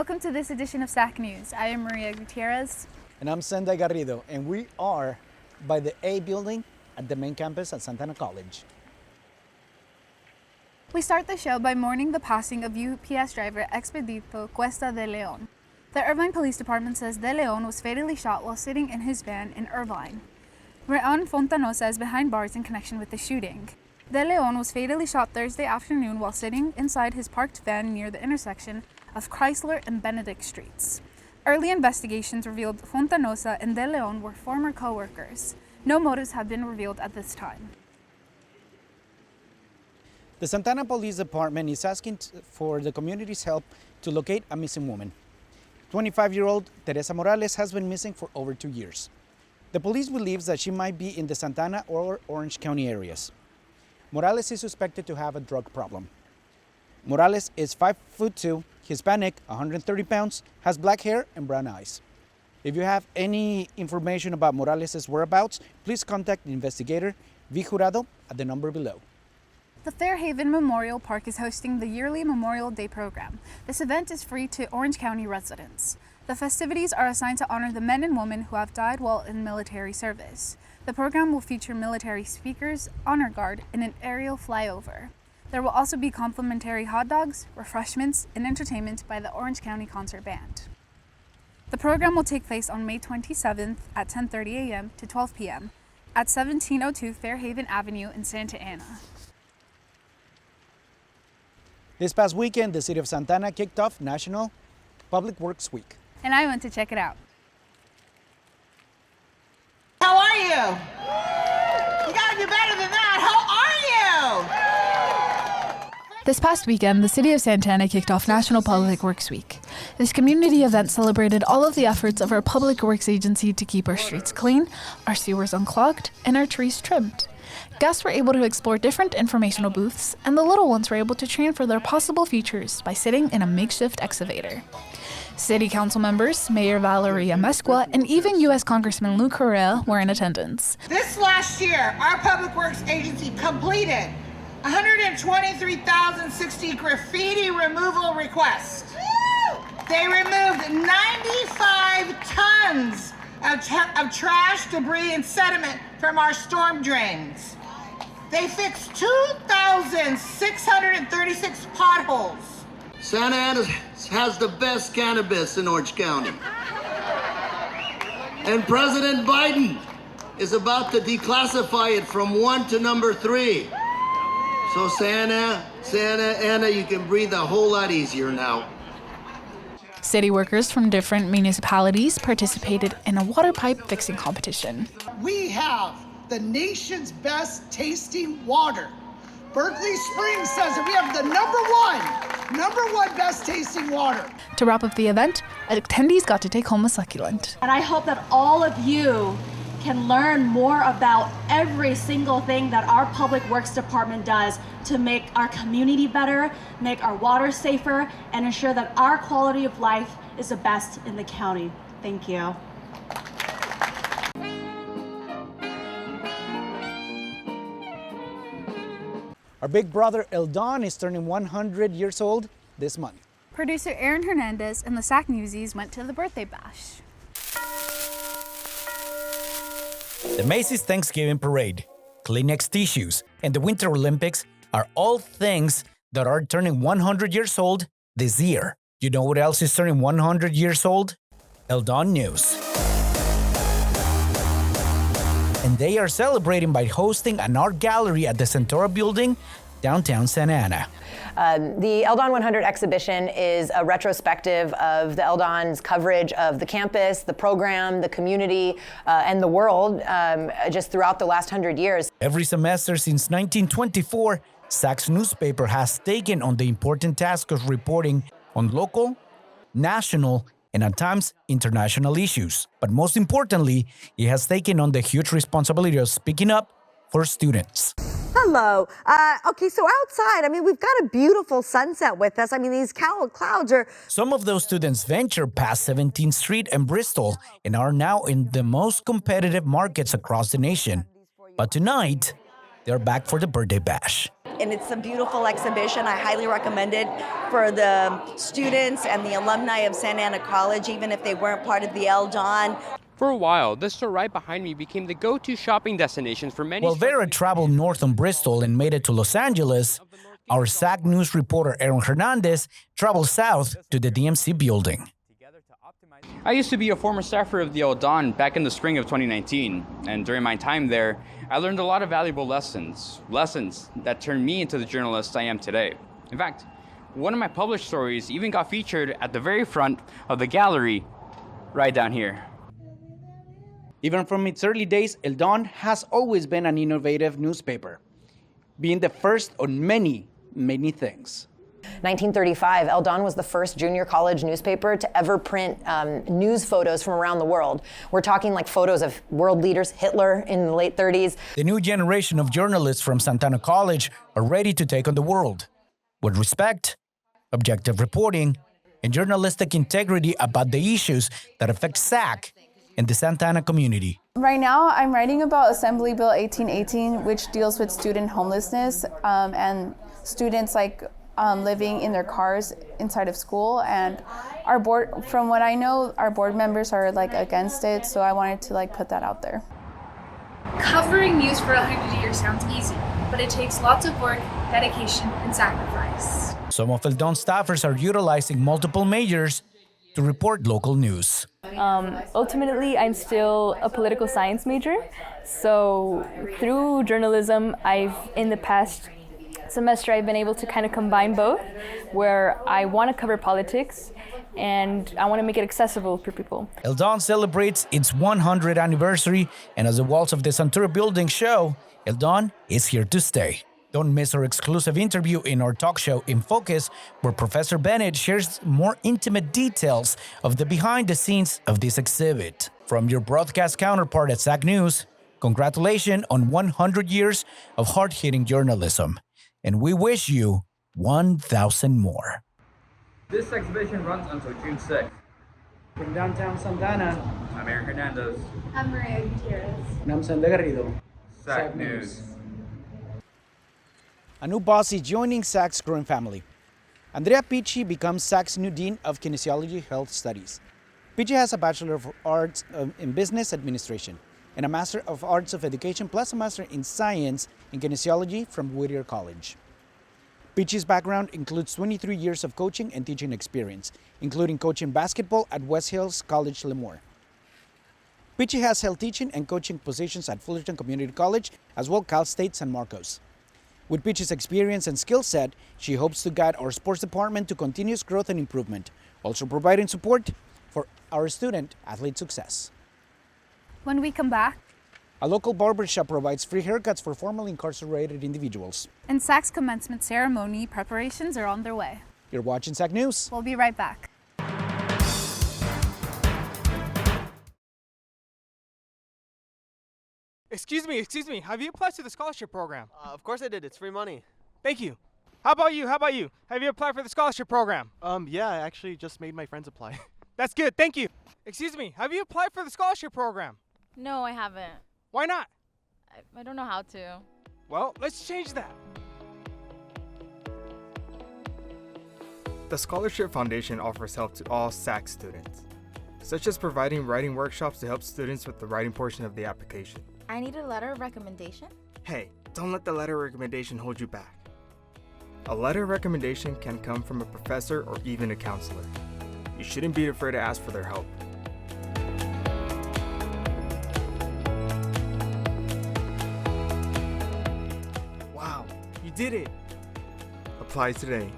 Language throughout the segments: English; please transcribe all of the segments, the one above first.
welcome to this edition of SAC News. I am Maria Gutierrez. And I'm Sendai Garrido, and we are by the A building at the main campus at Santa Ana College. We start the show by mourning the passing of UPS driver Expedito Cuesta de Leon. The Irvine Police Department says De Leon was fatally shot while sitting in his van in Irvine. Reon Fontanosa is behind bars in connection with the shooting. De Leon was fatally shot Thursday afternoon while sitting inside his parked van near the intersection of Chrysler and Benedict Streets. Early investigations revealed Fontanosa and De Leon were former co-workers. No motives have been revealed at this time. The Santa Ana Police Department is asking for the community's help to locate a missing woman. 25-year-old Teresa Morales has been missing for over 2 years. The police believes that she might be in the Santa Ana or Orange County areas. Morales is suspected to have a drug problem. Morales is 5'2", Hispanic, 130 pounds, has black hair and brown eyes. If you have any information about Morales' whereabouts, please contact investigator V. Jurado at the number below. The Fairhaven Memorial Park is hosting the yearly Memorial Day program. This event is free to Orange County residents. The festivities are assigned to honor the men and women who have died while in military service. The program will feature military speakers, honor guard, and an aerial flyover. There will also be complimentary hot dogs, refreshments, and entertainment by the Orange County Concert Band. The program will take place on May 27th at 10:30 a.m. to 12 p.m. at 1702 Fairhaven Avenue in Santa Ana. This past weekend, the city of Santa Ana kicked off National Public Works Week. And I went to check it out. How are you? You gotta do better than that. How are you? This past weekend, the city of Santa Ana kicked off National Public Works Week. This community event celebrated all of the efforts of our public works agency to keep our streets clean, our sewers unclogged, and our trees trimmed. Guests were able to explore different informational booths, and the little ones were able to train for their possible futures by sitting in a makeshift excavator. City council members, Mayor Valeria Mesqua, and even U.S. Congressman Lou Correa were in attendance. This last year, our Public Works Agency completed 123,060 graffiti removal requests. They removed 95 tons of trash, debris, and sediment from our storm drains. They fixed 2,636 potholes. Santa Ana has the best cannabis in Orange County. And President Biden is about to declassify it from 1 to number 3. So Santa Ana, you can breathe a whole lot easier now. City workers from different municipalities participated in a water pipe fixing competition. We have the nation's best tasting water. Berkeley Springs says that we have the number one best tasting water. To wrap up the event, attendees got to take home a succulent. And I hope that all of you can learn more about every single thing that our Public Works Department does to make our community better, make our water safer, and ensure that our quality of life is the best in the county. Thank you. Our big brother Eldon is turning 100 years old this month. Producer Aaron Hernandez and the SAC Newsies went to the birthday bash. The Macy's Thanksgiving Parade, Kleenex tissues, and the Winter Olympics are all things that are turning 100 years old this year. You know what else is turning 100 years old? Eldon News. And they are celebrating by hosting an art gallery at the Centura building, downtown Santa Ana. The Eldon 100 exhibition is a retrospective of the Eldon's coverage of the campus, the program, the community, and the world just throughout the last 100 years. Every semester since 1924, SAC's newspaper has taken on the important task of reporting on local, national, and at times international issues. But most importantly, it has taken on the huge responsibility of speaking up for students. Hello. Okay, so outside, we've got a beautiful sunset with us. These clouds are... Some of those students ventured past 17th Street and Bristol and are now in the most competitive markets across the nation. But tonight, they're back for the birthday bash. and it's a beautiful exhibition. I highly recommend it for the students and the alumni of Santa Ana College, even if they weren't part of the Eldon. For a while, this store right behind me became the go-to shopping destination for many. While Vera traveled north on Bristol and made it to Los Angeles, our SAC News reporter Aaron Hernandez traveled south to the DMC building. I used to be a former staffer of the Eldon back in the spring of 2019, and during my time there, I learned a lot of valuable lessons that turned me into the journalist I am today. In fact, one of my published stories even got featured at the very front of the gallery right down here. Even from its early days, El Don has always been an innovative newspaper, being the first on many, many things. 1935, El Don was the first junior college newspaper to ever print news photos from around the world. We're talking like photos of world leaders, Hitler in the late 30s. The new generation of journalists from Santa Ana College are ready to take on the world with respect, objective reporting, and journalistic integrity about the issues that affect SAC and the Santa Ana community. Right now, I'm writing about Assembly Bill 1818, which deals with student homelessness and students living in their cars inside of school. And our board, from what I know, our board members are against it. So I wanted to put that out there. Covering news for 100 years sounds easy, but it takes lots of work, dedication, and sacrifice. Some of El Don staffers are utilizing multiple majors to report local news. Ultimately, I'm still a political science major. So through journalism, in the past semester, I've been able to kind of combine both, where I want to cover politics and I want to make it accessible for people. El Don celebrates its 100th anniversary, and as the walls of the Santura building show, El Don is here to stay. Don't miss our exclusive interview in our talk show In Focus, where Professor Bennett shares more intimate details of the behind the scenes of this exhibit. From your broadcast counterpart at SAC News, congratulations on 100 years of hard-hitting journalism. And we wish you 1,000 more. This exhibition runs until June 6th. From downtown Santa Ana, I'm Aaron Hernandez. I'm Maria Gutierrez. and I'm Sandra Garrido. SAC News. A new boss is joining SAC's growing family. Andrea Picci becomes SAC's new Dean of Kinesiology Health Studies. Picci has a Bachelor of Arts in Business Administration and a Master of Arts of Education plus a Master in Science in Kinesiology from Whittier College. Picci's background includes 23 years of coaching and teaching experience, including coaching basketball at West Hills College Lemoore. Picci has held teaching and coaching positions at Fullerton Community College as well Cal State San Marcos. With Picci's experience and skill set, she hopes to guide our sports department to continuous growth and improvement, also providing support for our student-athlete success. When we come back, a local barbershop provides free haircuts for formerly incarcerated individuals. and SAC's commencement ceremony preparations are on their way. You're watching SAC News. We'll be right back. Excuse me, have you applied to the scholarship program? Of course I did, it's free money. Thank you. How about you? Have you applied for the scholarship program? Yeah, I actually just made my friends apply. That's good, thank you. Excuse me, have you applied for the scholarship program? No, I haven't. Why not? I don't know how to. Well, let's change that. The Scholarship Foundation offers help to all SAC students, such as providing writing workshops to help students with the writing portion of the application. I need a letter of recommendation? Hey, don't let the letter of recommendation hold you back. A letter of recommendation can come from a professor or even a counselor. You shouldn't be afraid to ask for their help. Wow, you did it. Apply today.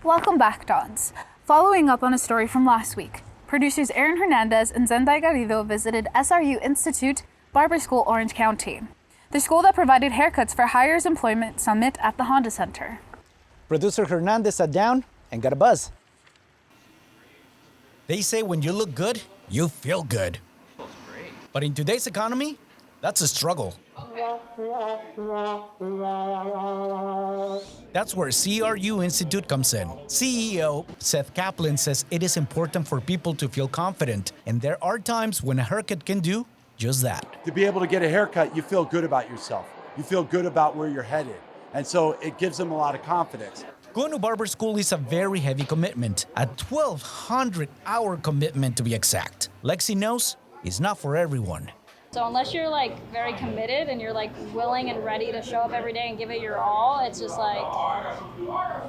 Welcome back, Dons. Following up on a story from last week, producers Aaron Hernandez and Zendai Garrido visited SRU Institute Barber School, Orange County, the school that provided haircuts for Hires Employment Summit at the Honda Center. Producer Hernandez sat down and got a buzz. They say when you look good, you feel good. But in today's economy, that's a struggle. That's where CRU Institute comes in. CEO Seth Kaplan says it is important for people to feel confident, and there are times when a haircut can do just that. To be able to get a haircut, you feel good about yourself. You feel good about where you're headed. And so it gives them a lot of confidence. Going to barber school is a very heavy commitment, a 1,200-hour commitment to be exact. Lexi knows it's not for everyone. So unless you're like very committed and you're like willing and ready to show up every day and give it your all, it's just like,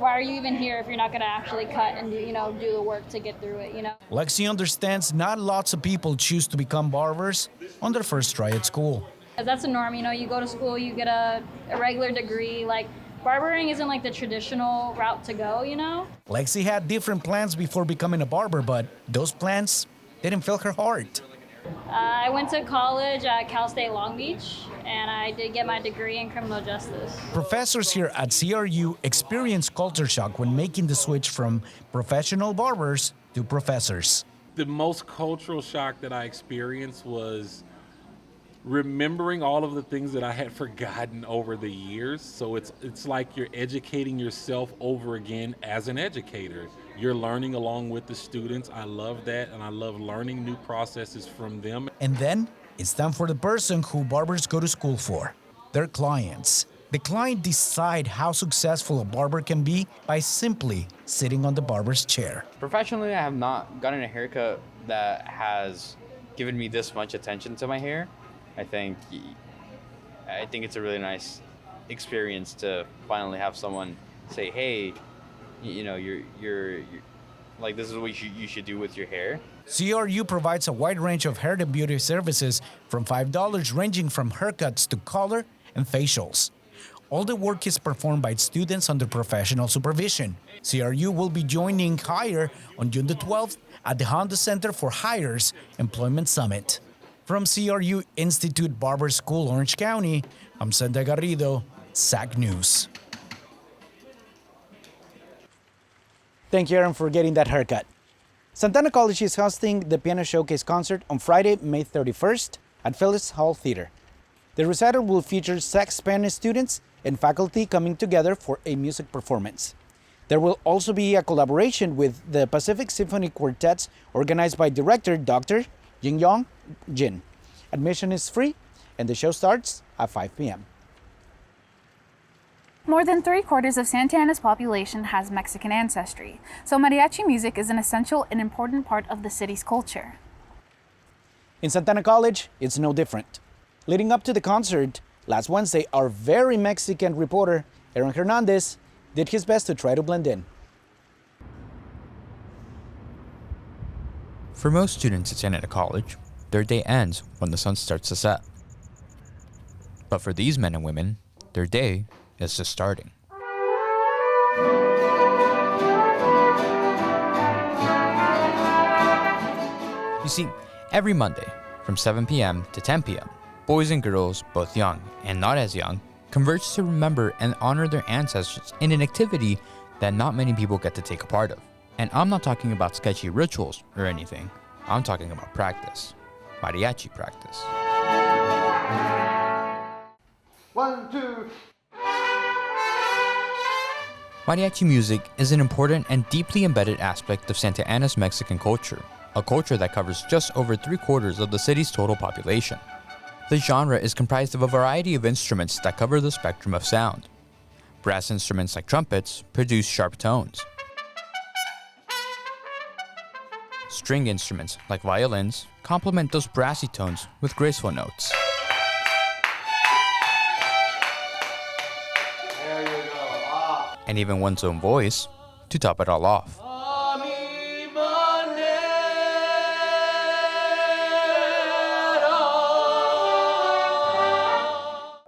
why are you even here if you're not going to actually cut and do the work to get through it, Lexi understands not lots of people choose to become barbers on their first try at school. That's a norm, you go to school, you get a regular degree, like barbering isn't like the traditional route to go, Lexi had different plans before becoming a barber, but those plans didn't fill her heart. I went to college at Cal State Long Beach, and I did get my degree in criminal justice. Professors here at CRU experience culture shock when making the switch from professional barbers to professors. The most cultural shock that I experienced was remembering all of the things that I had forgotten over the years. So it's like you're educating yourself over again as an educator. You're learning along with the students. I love that, and I love learning new processes from them. And then it's time for the person who barbers go to school for, their clients. The client decide how successful a barber can be by simply sitting on the barber's chair. Professionally, I have not gotten a haircut that has given me this much attention to my hair. I think it's a really nice experience to finally have someone say, hey, you're like, this is what you should do with your hair. CRU provides a wide range of hair and beauty services from $5 ranging from haircuts to color and facials. All the work is performed by students under professional supervision. CRU will be joining Hire on June the 12th at the Honda Center for Hire's Employment Summit. From CRU Institute Barber School, Orange County, I'm Santa Garrido, SAC News. Thank you, Aaron, for getting that haircut. Santana College is hosting the Piano Showcase concert on Friday, May 31st at Phyllis Hall Theater. The recital will feature SAC Spanish students and faculty coming together for a music performance. There will also be a collaboration with the Pacific Symphony Quartets organized by director Dr. Jin-Yong Jin. Admission is free and the show starts at 5 p.m. More than 3/4 of Santa Ana's population has Mexican ancestry, so mariachi music is an essential and important part of the city's culture. In Santana College, it's no different. Leading up to the concert, last Wednesday, our very Mexican reporter, Aaron Hernandez, did his best to try to blend in. For most students at Santa Ana College, their day ends when the sun starts to set. But for these men and women, their day is just starting. You see, every Monday, from 7 p.m. to 10 p.m., boys and girls, both young and not as young, converge to remember and honor their ancestors in an activity that not many people get to take a part of. And I'm not talking about sketchy rituals or anything. I'm talking about practice. Mariachi practice. 1, 2. Mariachi music is an important and deeply embedded aspect of Santa Ana's Mexican culture, a culture that covers just over 3/4 of the city's total population. The genre is comprised of a variety of instruments that cover the spectrum of sound. Brass instruments like trumpets produce sharp tones. String instruments like violins complement those brassy tones with graceful notes. And even one's own voice to top it all off.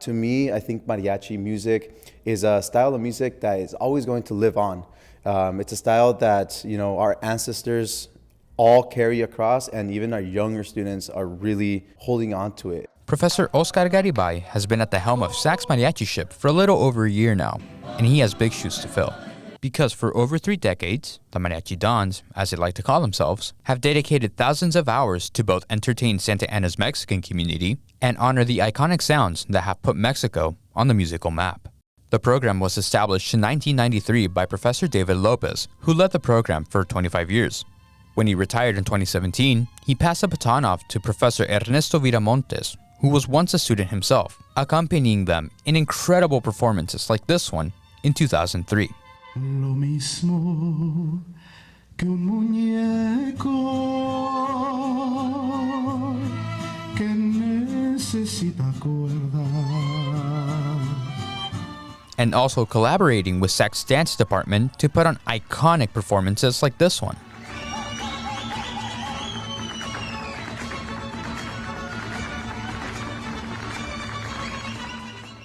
To me, I think mariachi music is a style of music that is always going to live on. It's a style that, our ancestors all carry across, and even our younger students are really holding on to it. Professor Oscar Garibay has been at the helm of SAC's mariachi ship for a little over a year now, and he has big shoes to fill. because for over 3 decades, the Mariachi Dons, as they like to call themselves, have dedicated thousands of hours to both entertain Santa Ana's Mexican community and honor the iconic sounds that have put Mexico on the musical map. The program was established in 1993 by Professor David Lopez, who led the program for 25 years. When he retired in 2017, he passed the baton off to Professor Ernesto Viramontes, who was once a student himself, accompanying them in incredible performances like this one in 2003. Lo mismo que un muñeco que necesita cuerda. And also collaborating with SAC's dance department to put on iconic performances like this one.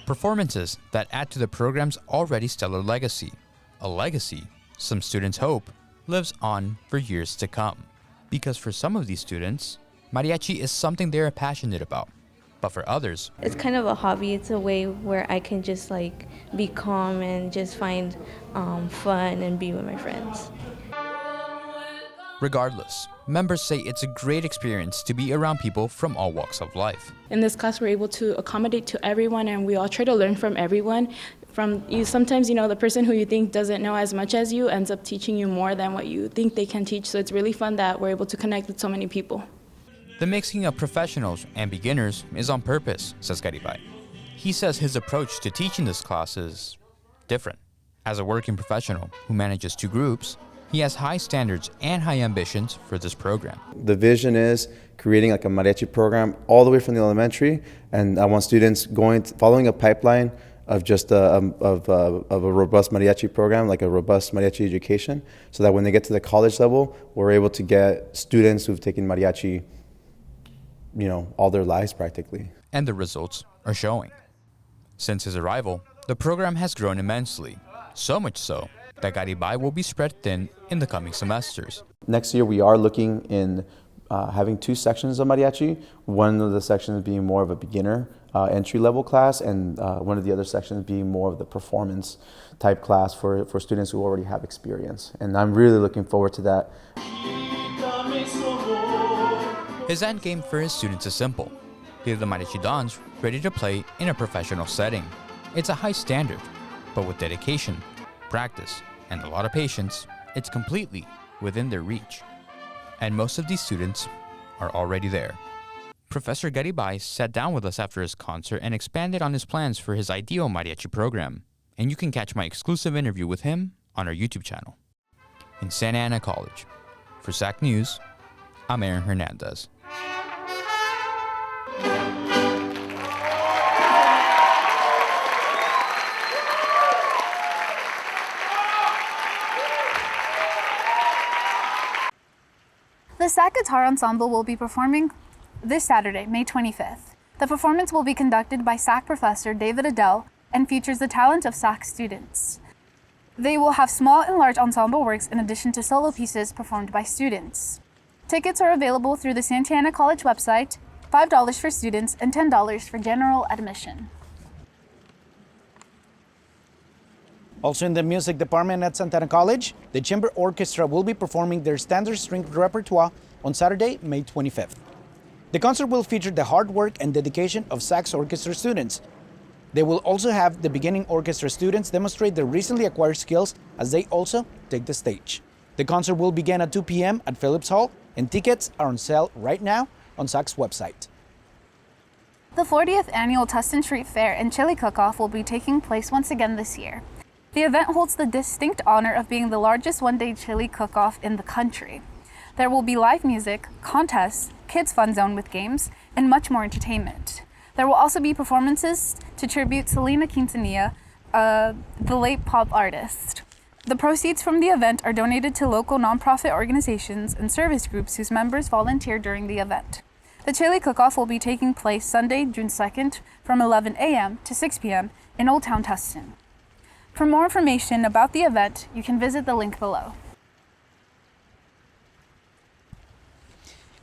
Performances that add to the program's already stellar legacy. A legacy, some students hope, lives on for years to come. Because for some of these students, mariachi is something they're passionate about. But for others, it's kind of a hobby. It's a way where I can just like be calm and just find fun and be with my friends. Regardless, members say it's a great experience to be around people from all walks of life. In this class, we're able to accommodate to everyone, and we all try to learn from everyone. Sometimes, the person who you think doesn't know as much as you ends up teaching you more than what you think they can teach. So it's really fun that we're able to connect with so many people. The mixing of professionals and beginners is on purpose, says Garibay. He says his approach to teaching this class is different. As a working professional who manages 2 groups, he has high standards and high ambitions for this program. The vision is creating like a mariachi program all the way from the elementary, and I want students following a pipeline of just a robust mariachi program, like a robust mariachi education, so that when they get to the college level, we're able to get students who've taken mariachi, all their lives practically. And the results are showing. Since his arrival, the program has grown immensely, so much so that Garibay will be spread thin in the coming semesters. Next year, we are looking in having 2 sections of mariachi, one of the sections being more of a beginner entry-level class, and one of the other sections being more of the performance type class for students who already have experience. And I'm really looking forward to that. His end game for his students is simple: leave the Mariachi Dons ready to play in a professional setting. It's a high standard, but with dedication, practice, and a lot of patience, it's completely within their reach. And most of these students are already there. Professor Garibay sat down with us after his concert and expanded on his plans for his ideal mariachi program. And you can catch my exclusive interview with him on our YouTube channel. In Santa Ana College. For SAC News, I'm Aaron Hernandez. The SAC Guitar Ensemble will be performing this Saturday, May 25th. The performance will be conducted by SAC professor David Adele and features the talent of SAC students. They will have small and large ensemble works in addition to solo pieces performed by students. Tickets are available through the Santa Ana College website, $5 for students and $10 for general admission. Also in the music department at Santa Ana College, the Chamber Orchestra will be performing their standard string repertoire on Saturday, May 25th. The concert will feature the hard work and dedication of SAC's orchestra students. They will also have the beginning orchestra students demonstrate their recently acquired skills as they also take the stage. The concert will begin at 2 p.m. at Phillips Hall, and tickets are on sale right now on SAC's website. The 40th annual Tustin Street Fair and Chili Cook-Off will be taking place once again this year. The event holds the distinct honor of being the largest one-day chili cook-off in the country. There will be live music, contests, kids fun zone with games, and much more entertainment. There will also be performances to tribute Selena Quintanilla, the late pop artist. The proceeds from the event are donated to local nonprofit organizations and service groups whose members volunteer during the event. The chili cook-off will be taking place Sunday, June 2nd from 11 a.m. to 6 p.m. in Old Town Tustin. For more information about the event, you can visit the link below.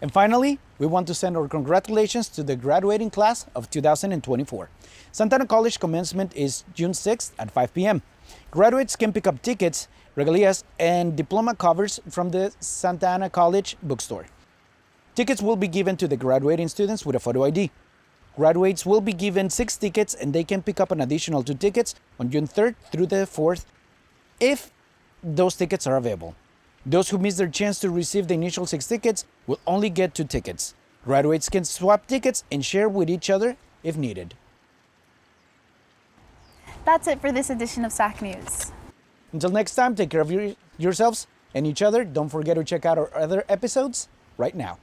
And finally, we want to send our congratulations to the graduating class of 2024. Santa Ana College commencement is June 6th at 5 p.m. Graduates can pick up tickets regalias, and diploma covers from the Santa Ana College bookstore. Tickets will be given to the graduating students with a photo ID. Graduates will be given 6 tickets and they can pick up an additional 2 tickets on June 3rd through the 4th if those tickets are available. Those who miss their chance to receive the initial 6 tickets will only get 2 tickets. Graduates can swap tickets and share with each other if needed. That's it for this edition of SAC News. Until next time, take care of yourselves and each other. Don't forget to check out our other episodes right now.